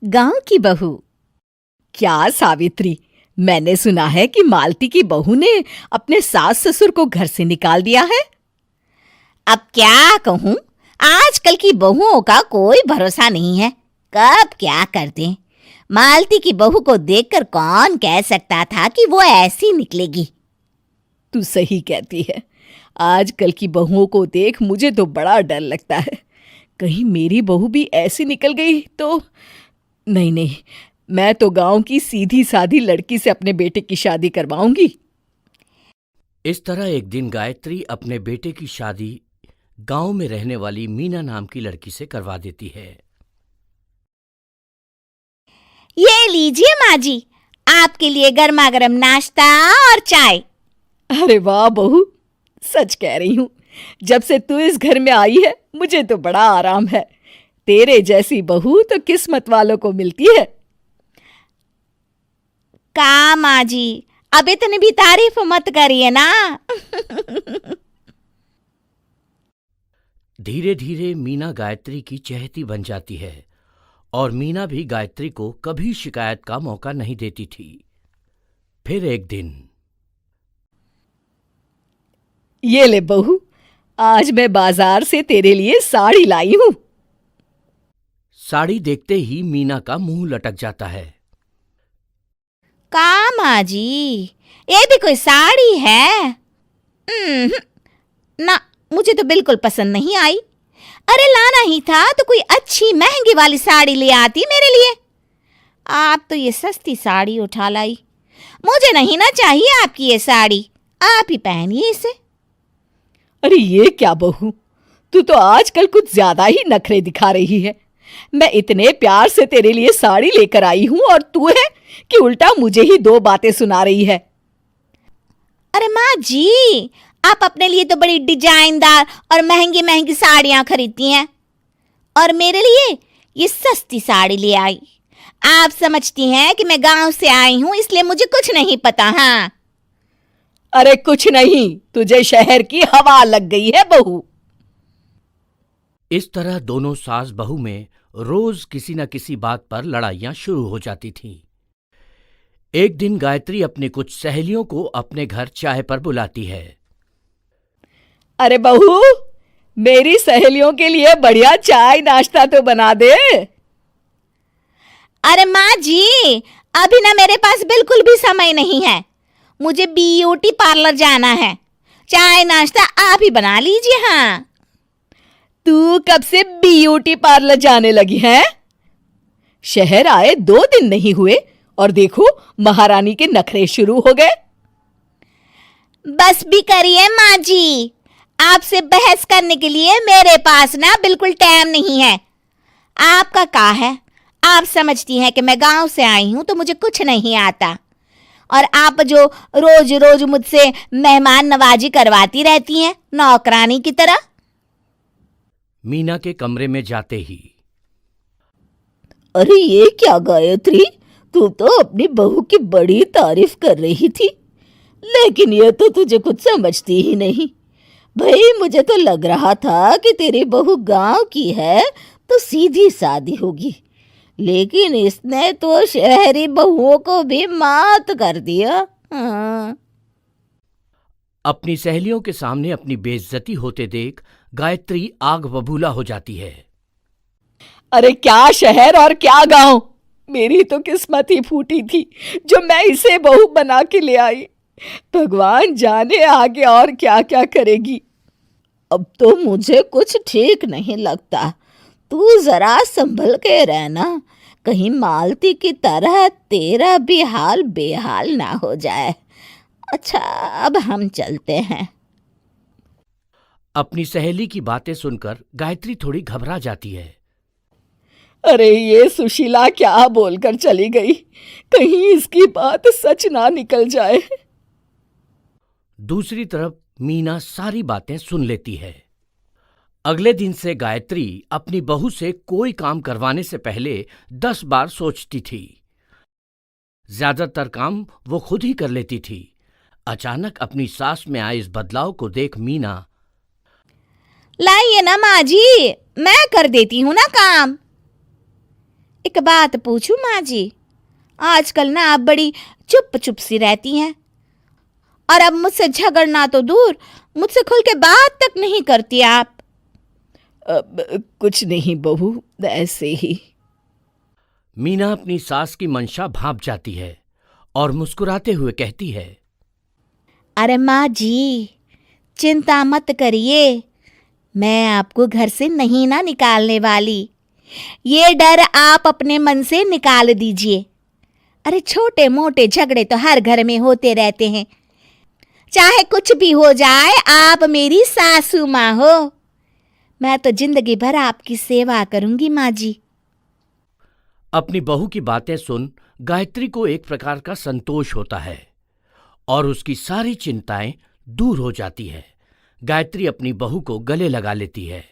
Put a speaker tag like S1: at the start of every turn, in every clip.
S1: गांव की बहू। क्या सावित्री, मैंने सुना है कि मालती की बहू ने अपने सास ससुर को घर से निकाल दिया है।
S2: अब क्या कहूं, आजकल की बहुओं का कोई भरोसा नहीं है, कब क्या कर दें। मालती की बहू को देखकर कौन कह सकता था कि वो ऐसी निकलेगी।
S1: तू सही कहती है। आजकल की बहुओं को देख मुझे तो बड़ा डर लगता है। कहीं मेरी बहू भी ऐसी निकल गई तो। नहीं नहीं, मैं तो गांव की सीधी सादी लड़की से अपने बेटे की शादी करवाऊंगी।
S3: इस तरह एक दिन गायत्री अपने बेटे की शादी गांव में रहने वाली मीना नाम की लड़की से करवा देती है।
S2: ये लीजिए माँ जी, आपके लिए गर्मा गर्म नाश्ता और चाय।
S1: अरे वाह बहू, सच कह रही हूँ, जब से तू इस घर में आई है मुझे तो बड़ा आराम है। तेरे जैसी बहू तो किस्मत वालों को मिलती है।
S2: का माँ जी, अब इतनी भी तारीफ मत करिए ना।
S3: धीरे धीरे मीना गायत्री की चहेती बन जाती है और मीना भी गायत्री को कभी शिकायत का मौका नहीं देती थी। फिर एक दिन,
S1: ये ले बहू, आज मैं बाजार से तेरे लिए साड़ी लाई हूं।
S3: साड़ी देखते ही मीना का मुंह लटक जाता है।
S2: का माँ जी, ये भी कोई साड़ी है? ना, मुझे तो बिल्कुल पसंद नहीं आई। अरे लाना ही था तो कोई अच्छी महंगी वाली साड़ी ले आती मेरे लिए। आप तो ये सस्ती साड़ी उठा लाई। मुझे नहीं ना चाहिए आपकी ये साड़ी, आप ही पहनिए इसे।
S1: अरे ये क्या बहू, तू तो आजकल कुछ ज्यादा ही नखरे दिखा रही है। मैं इतने प्यार से तेरे लिए साड़ी लेकर आई हूं और तू है कि उल्टा मुझे ही दो बातें सुना रही है।
S2: अरे माँ जी, आप अपने लिए तो बड़ी डिजाइनदार और महंगी महंगी साड़ियां खरीदती हैं और मेरे लिए ये सस्ती साड़ी ले आई। आप समझती हैं कि मैं गांव से आई हूं इसलिए मुझे कुछ नहीं पता। हाँ,
S1: अरे कुछ नहीं, तुझे शहर की हवा लग गई है बहू।
S3: इस तरह दोनों सास बहू में रोज किसी न किसी बात पर लड़ाइयां शुरू हो जाती थीं। एक दिन गायत्री अपनी कुछ सहेलियों को अपने घर चाय पर बुलाती है।
S1: अरे बहू, मेरी सहेलियों के लिए बढ़िया चाय नाश्ता तो बना दे।
S2: अरे माँ जी, अभी ना मेरे पास बिल्कुल भी समय नहीं है। मुझे ब्यूटी पार्लर जाना है। चाय नाश्ता आप ही बना लीजिए। हाँ,
S1: तू कब से ब्यूटी पार्लर जाने लगी है? शहर आए 2 दिन नहीं हुए और देखो महारानी के नखरे शुरू हो गए।
S2: बस भी करिए माँ जी, आपसे बहस करने के लिए मेरे पास ना बिल्कुल टाइम नहीं है। आपका क्या है, आप समझती हैं कि मैं गांव से आई हूं तो मुझे कुछ नहीं आता और आप जो रोज रोज मुझसे मेहमान नवाजी करवाती रहती हैं नौकरानी की तरह।
S3: मीना के कमरे में जाते ही,
S1: अरे ये क्या गायत्री, तू तो अपनी बहू की बड़ी तारीफ कर रही थी, लेकिन ये तो तुझे कुछ समझती ही नहीं। भाई मुझे तो लग रहा था कि तेरी बहू गांव की है तो सीधी सादी होगी, लेकिन इसने तो शहरी बहुओं को भी मात कर दिया। हाँ।
S3: अपनी सहेलियों के सामने अपनी बेइज्जती होते देख गायत्री आग बबूला हो जाती है।
S1: अरे क्या शहर और क्या गांव, मेरी तो किस्मत ही फूटी थी जो मैं इसे बहू बना के ले आई। भगवान जाने आगे और क्या क्या करेगी। अब तो मुझे कुछ ठीक नहीं लगता। तू जरा संभल के रहना, कहीं मालती की तरह तेरा भी हाल बेहाल ना हो जाए। अच्छा, अब हम चलते हैं।
S3: अपनी सहेली की बातें सुनकर गायत्री थोड़ी घबरा जाती है।
S1: अरे ये सुशीला क्या बोलकर चली गई, कहीं इसकी बात सच ना निकल जाए।
S3: दूसरी तरफ मीना सारी बातें सुन लेती है। अगले दिन से गायत्री अपनी बहू से कोई काम करवाने से पहले 10 बार सोचती थी। ज्यादातर काम वो खुद ही कर लेती थी। अचानक अपनी सास में आए इस बदलाव को देख मीना,
S2: लाइए ना माँ जी, मैं कर देती हूँ ना काम। एक बात पूछूं माँ जी, आजकल ना आप बड़ी चुप चुप सी रहती हैं और अब मुझसे झगड़ना तो दूर, मुझसे खुल के बात तक नहीं करती आप।
S1: कुछ नहीं बहू, ऐसे ही।
S3: मीना अपनी सास की मंशा भांप जाती है और मुस्कुराते हुए कहती है,
S2: अरे माँ जी, चिंता मत करिए, मैं आपको घर से नहीं ना निकालने वाली। ये डर आप अपने मन से निकाल दीजिए। अरे छोटे मोटे झगड़े तो हर घर में होते रहते हैं, चाहे कुछ भी हो जाए, आप मेरी सासू माँ हो। मैं तो जिंदगी भर आपकी सेवा करूंगी माँ जी।
S3: अपनी बहू की बातें सुन गायत्री को एक प्रकार का संतोष होता है और उसकी सारी चिंताएं दूर हो जाती है। गायत्री अपनी बहू को गले लगा लेती है।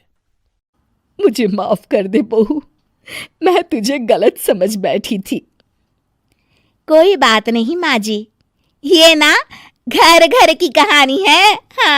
S1: मुझे माफ कर दे बहू, मैं तुझे गलत समझ बैठी थी।
S2: कोई बात नहीं माँ जी, ये ना घर घर की कहानी है। हाँ।